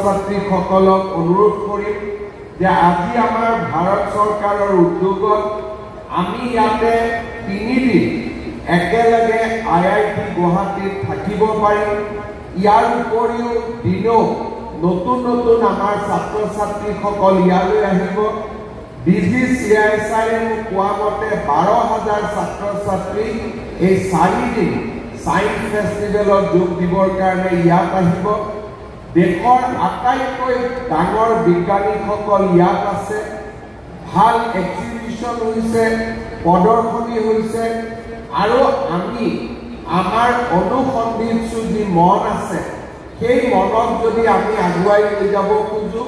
ছাত্ৰীসকলক অনুৰোধ কৰিম যে আজি আমাৰ ভাৰত চৰকাৰৰ উদ্যোগত আমি ইয়াতে 3 দিন একেলগে IIT গুৱাহাটীত থাকিব পাৰিম। ইয়াৰ উপৰিও দিনো নতুন নতুন আমাৰ ছাত্ৰ ছাত্ৰীসকল ইয়ালৈ আহিব। DGCISR কোৱা মতে 12,000 ছাত্ৰ ছাত্ৰী এই 4 দিন সায়েন্স ফেষ্টিভেলত যোগ দিবৰ কাৰণে ইয়াত আহিব। দেশৰ আটাইতকৈ ডাঙৰ বিজ্ঞানীসকল ইয়াত আছে। ভাল এক্সিবিশন হৈছে, প্ৰদৰ্শনী হৈছে, আৰু আমি আমাৰ অনুসন্ধিৎসু যি মন আছে সেই মনক যদি আমি আগুৱাই লৈ যাব খোজো,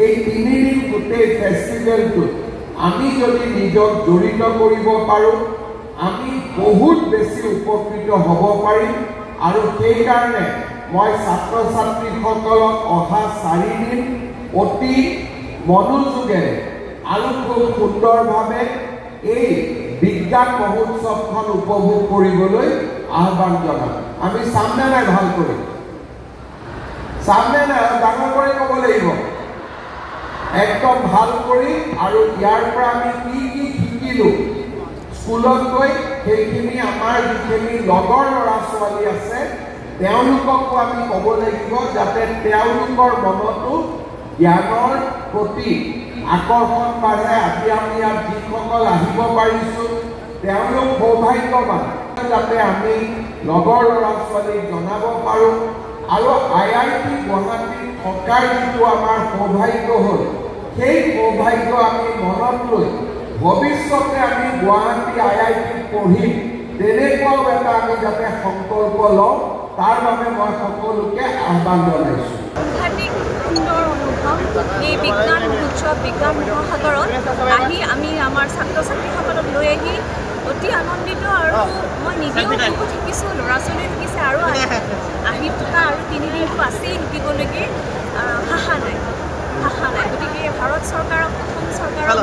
এই 3 দিন গোটেই ফেষ্টিভেলটোত আমি যদি নিজক জড়িত কৰিব পাৰোঁ, আমি বহুত বেছি উপকৃত হ'ব পাৰিম। আৰু সেইকাৰণে মই ছাত্ৰ ছাত্ৰীসকলক অহা 4 দিন অতি মনোযোগেৰে আৰু খুব সুন্দৰভাৱে এই বিজ্ঞান মহোৎসৱখন উপভোগ কৰিবলৈ আহ্বান জনাম। আমি চামনে নাই? ভাল কৰি চামনে নাই? ডাঙৰ কৰি ক'ব লাগিব একদম ভাল কৰি। আৰু ইয়াৰ পৰা আমি কি কি শিকিলোঁ স্কুলত গৈ, সেইখিনি আমাৰ যিখিনি লগৰ ল'ৰা ছোৱালী আছে তেওঁলোককো আমি ক'ব লাগিব, যাতে তেওঁলোকৰ মনতো জ্ঞানৰ প্ৰতি আকৰ্ষণ বাঢ়ে। আজি আমি ইয়াত যিসকল আহিব পাৰিছোঁ তেওঁলোক সৌভাগ্যৱান, যাতে আমি লগৰ ল'ৰা ছোৱালীক জনাব পাৰোঁ। আৰু IIT গুৱাহাটীত থকাৰ যিটো আমাৰ সৌভাগ্য হ'ল, সেই সৌভাগ্য আমি মনত লৈ ভৱিষ্যতে আমি গুৱাহাটী IITত পঢ়িম, তেনেকুৱাও এটা আমি যাতে সংকল্প লওঁ, তাৰ বাবে মই সকলোকে আহ্বান জনাইছোঁ। সুন্দৰ অনুভৱ এই বিজ্ঞান মহোৎসৱ, বিজ্ঞান মহাসাগৰত আহি আমি আমাৰ ছাত্ৰ ছাত্ৰীসকলক লৈ আহি অতি আনন্দিত। আৰু মই নিজেও বহুত শিকিছোঁ, ল'ৰা ছোৱালীও শিকিছে, আৰু আহি থকা আৰু 3 দিনটো আছেই শিকিবলৈকে। ভাষা নাই। গতিকে ভাৰত চৰকাৰক, অসম চৰকাৰক,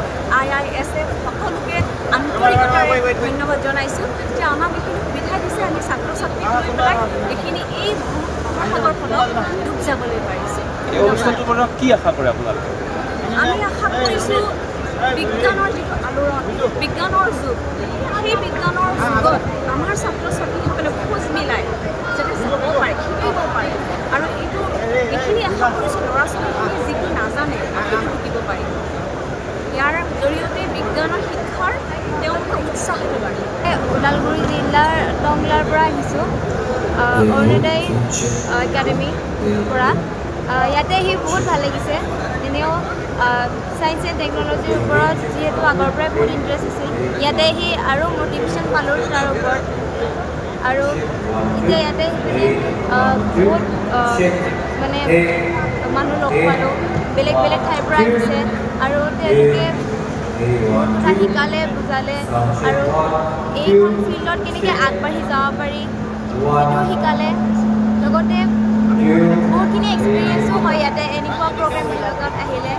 IISF সকলোকে আন্তৰিকতাৰে ধন্যবাদ জনাইছোঁ যে আমাক এইখিনি সুবিধা দিছে। আমি ছাত্ৰ ছাত্ৰীক লৈ পেলাই এইখিনি এই মহাসাগৰখনত ডুব যাবলৈ পাৰিছোঁ। কি আশা কৰে আপোনালোকে? আমি আশা কৰিছোঁ বিজ্ঞানৰ যিটো আলোড়ন, বিজ্ঞানৰ যুগ, সেই বিজ্ঞানৰ যুগত আমাৰ ছাত্ৰ ছাত্ৰীসকলে খোজ মিলাই যাতে যাব পাৰে, শিকিব পাৰে। আৰু এইখিনি আশা কৰিছোঁ ল'ৰা ছোৱালীখিনিয়ে যিটো নাজানে সেইটো শিকিব পাৰিব। ইয়াৰ জৰিয়তে বিজ্ঞানৰ শিক্ষাৰ তেওঁলোকে উৎসাহটো বাঢ়ে। ওদালগুৰি জিলাৰ টংলাৰ পৰা আহিছোঁ, অৰুণোদয় একাডেমীৰ পৰা। ইয়াতে আহি বহুত ভাল লাগিছে। এনেও ছায়েন্স এণ্ড টেকন'লজিৰ ওপৰত যিহেতু আগৰ পৰাই বহুত ইণ্টাৰেষ্ট আছিল, ইয়াতে আহি আৰু মটিভেশ্যন পালোঁ তাৰ ওপৰত। আৰু এতিয়া ইয়াতে বহুত মানে মানুহ লগ পালোঁ, বেলেগ বেলেগ ঠাইৰ পৰা আহিছে, আৰু তেওঁলোকে কথা শিকালে, বুজালে, আৰু এইখন ফিল্ডত কেনেকৈ আগবাঢ়ি যাব পাৰি সেইটো শিকালে। লগতে বহুতখিনি এক্সপিৰিয়েঞ্চো হয় ইয়াতে এনেকুৱা প্ৰগ্ৰেমবিলাকত আহিলে।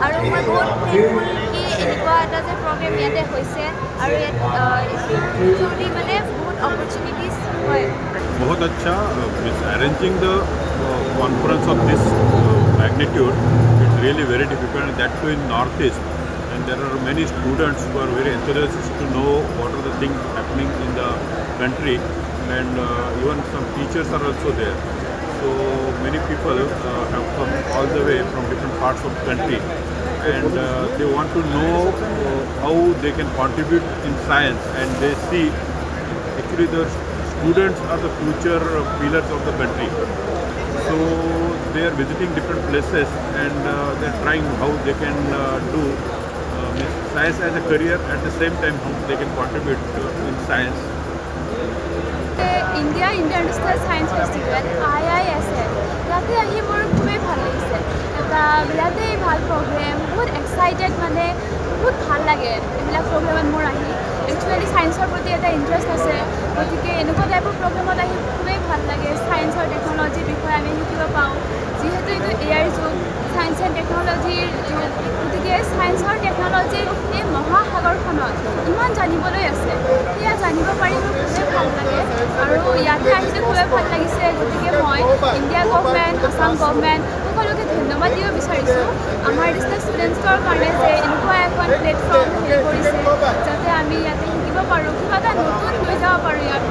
আৰু মই বহুত থেংকফুল কি এনেকুৱা এটা যে প্ৰগ্ৰেম ইয়াতে হৈছে, আৰু ইয়াত থ্ৰুদি মানে বহুত অপৰচুনিটিজ হয়। बहुत अच्छा arranging the conference of this magnitude. It's really very difficult, that too in Northeast, and there are many students who are very enthusiastic to know what are the things happening in the country, and even some teachers are also there. So many people have come all the way from different parts of the country, and they want to know how they can contribute in science, and they see actually the students are the future pillars of the country. So they are visiting different places, and they are trying how they can do science as a career, at the same time how they can contribute in science. India International Science Festival IISF ইয়াতে আহি মোৰ খুবেই ভাল লাগিছে। এটা বিৰাটেই ভাল programme, বহুত এক্সাইটেড, মানে বহুত ভাল লাগে এইবিলাক প্ৰগ্ৰেমত মোৰ আহি। একচুৱেলি ছায়েন্সৰ প্ৰতি এটা ইণ্টাৰেষ্ট আছে, গতিকে এনেকুৱা টাইপৰ প্ৰগ্ৰেমত আহি খুবেই ভাল লাগে। ছায়েন্সৰ টেকন'লজিৰ বিষয়ে আমি শিকিব পাওঁ, যিহেতু এইটো এআইৰ যুগ, ছায়েন্স এণ্ড টেকন'লজিৰ যুগ, গতিকে ছায়েন্সৰ টেকন'লজিৰ এই মহাসাগৰখনত ইমান জানিবলৈ আছে, সেয়া জানিব পাৰি মোৰ খুবেই ভাল লাগে। আৰু ইয়াতে আহিলে খুবেই ভাল লাগিছে। গতিকে মই ইণ্ডিয়া গভৰ্ণমেণ্ট, আছাম গভৰ্ণমেণ্ট ধন্যবাদ দিব বিচাৰিছোঁ আমাৰ নিচিনা ষ্টুডেণ্টছৰ কাৰণে যে এনেকুৱা এখন প্লেটফৰ্ম হেৰি কৰিছে যাতে আমি ইয়াতে শিকিব পাৰোঁ কিবা এটা নতুন লৈ যাব পাৰোঁ ইয়াৰ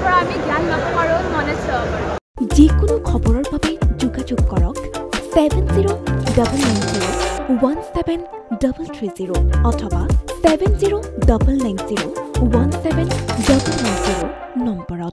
পৰা আমি জ্ঞান ল'ব পাৰোঁ নলেজ ল'ব পাৰোঁ যিকোনো খবৰৰ বাবে যোগাযোগ কৰক 7099017330 অথবা 7099017990 নম্বৰত